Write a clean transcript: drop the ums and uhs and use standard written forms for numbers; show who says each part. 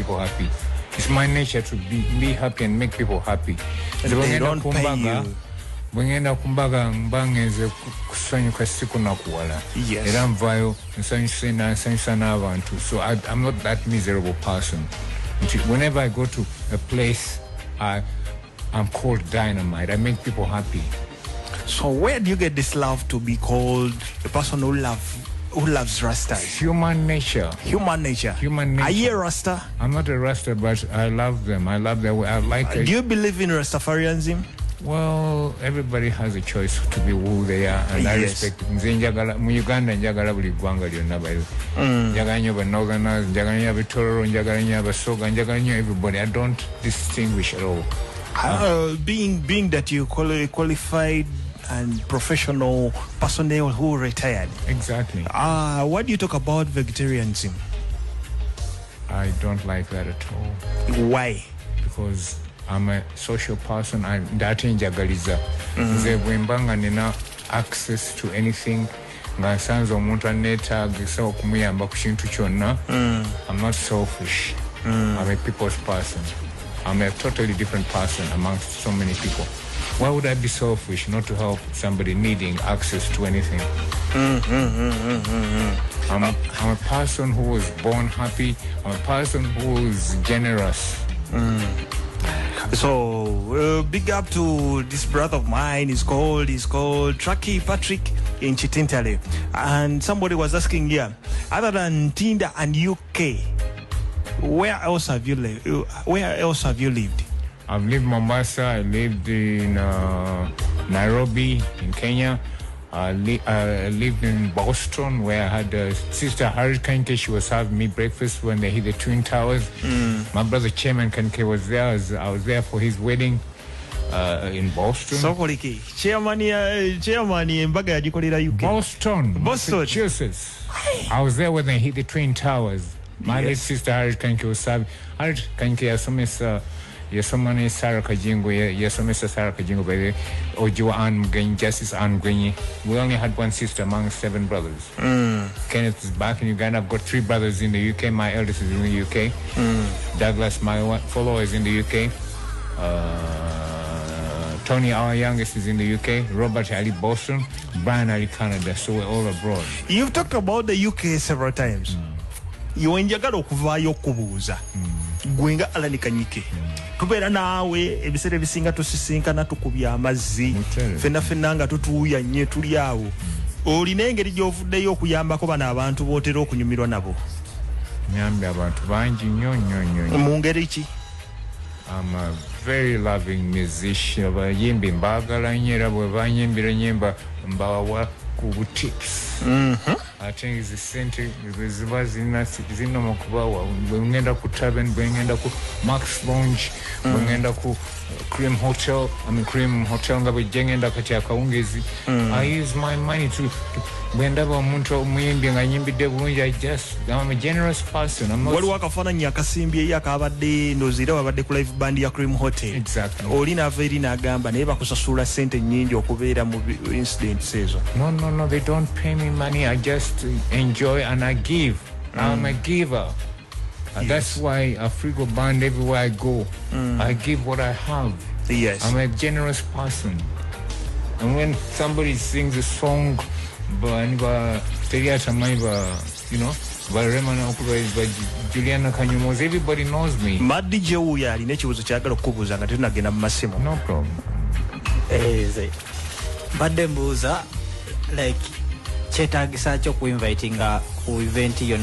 Speaker 1: people happy. It's my nature to be happy and make people happy.
Speaker 2: And they don't pay you.
Speaker 1: Bwengenda kumbaga mbangenze kusanyuka siku na kuwala.
Speaker 2: Yes.
Speaker 1: Era mvayo nsanyusa n'abantu. So I'm not that miserable person. Whenever I go to a place, I'm called Dynamite. I make people happy.
Speaker 2: So where do you get this love to be called a person who loves Rastas?
Speaker 1: Human nature.
Speaker 2: Human nature.
Speaker 1: Human nature.
Speaker 2: Are you a Rasta?
Speaker 1: I'm not a Rasta, but I love them. I love their way. I like it.
Speaker 2: Do you believe in Rastafarianism?
Speaker 1: Well, everybody has a choice to be who they are, and I respect it. Mu Uganda njagala buli ggwanga lyonna bayo. Njagala nnyo Northerners, njagala nnyo Tororo, njagala nnyo Abasoga, njagala nnyo everybody. I don't distinguish at all.
Speaker 2: Being that you qualified and professional personnel who retired.
Speaker 1: Exactly.
Speaker 2: What do you talk about vegetarianism?
Speaker 1: I don't like that at all.
Speaker 2: Why?
Speaker 1: Because I'm a social person. Ndatenjagaliza. Nze bwembanga nina access to anything. Ngasanze omuntu anneetaagisa okumuyamba ku kintu kyonna. I'm not selfish. I'm a people's person. I'm a totally different person amongst so many people. Why would I be selfish not to help somebody needing access to anything? I'm a person who was born happy. I'm a person who is generous.
Speaker 2: So big up to this brother of mine. He's called Trucky Patrick in Chitintale. And somebody was asking here, other than Tinder and UK, where else have you lived?
Speaker 1: I've lived in Mombasa. I lived in Nairobi in Kenya. I lived in Boston, where I had sister Allan Kanyike. She was serving me breakfast when they hit the Twin Towers. My brother Chairman Kanyike was there. I was there for his wedding in Boston.
Speaker 2: Chairman embaga yagikolera UK.
Speaker 1: Boston, Massachusetts. I was there when they hit the Twin Towers. My late sister Allan Kanyike was serving. Allan Kanyike yasomane Sarah Kajingo Sarah Kajingo by the Ojiwa Ann Mgenyi, Justice Ann Mgenyi. We only had one sister among 7 brothers. Kenneth is back in Uganda. I've got 3 brothers in the UK. My eldest is in the UK. Douglas, my follower, is in the UK. Tony, our youngest, is in the UK. Robert Ali, Boston. Brian Ali, Canada. So we're all abroad.
Speaker 2: You've talked about the UK several times. You njagala okuvaayo okubuuza gwenga Allan Kanyike tubeera naawe ebiseera ebisinga tusisinkana tukubya amazzi fenna nga tutuuya nnyo tuli awo olina engeri gy'ovuddeyo okuyambako bano abantu bootera okunyumirwa nabo?
Speaker 1: Nyambye abantu bangi nnyo.
Speaker 2: Mu ngeri ki?
Speaker 1: I'm a very loving musician. Abayimbi mbaagala nnyo era bwe banyimbira nnyimba mbawa ku tips. I think it's the center. Ziba zino makubawa. Bwengenda ku tavern, bwengenda ku Max Lounge, bwengenda ku Cream Hotel nga bwejengenda kati akawungezi. I use my money to bwendaba omuntu omuyimbi nga nyimbidde bulungi. I'm a generous person.
Speaker 2: Waliwo akafaananyi akasimbye akabadde ndozira wabadde ku live band ya Cream Hotel.
Speaker 1: Exactly.
Speaker 2: Oli naava eri n'agamba naye bakusasula ssente nnyingi okubeera mu incidents ezo.
Speaker 1: No, they don't pay me money. I just enjoy and I give. I'm a giver. That's why I frigo band everywhere I go. I give what I have.
Speaker 2: Yes.
Speaker 1: I'm a generous person. And when somebody sings a song, Juliana Kanyumoz, everybody knows me.
Speaker 2: Maddi Jewuya alina ekibuuzo kyagala okukubuuza nga tunagenda mu masimu.
Speaker 1: No problem.
Speaker 3: Badde mbuuza like kyetaagisa kyo ku invitinga ku event yo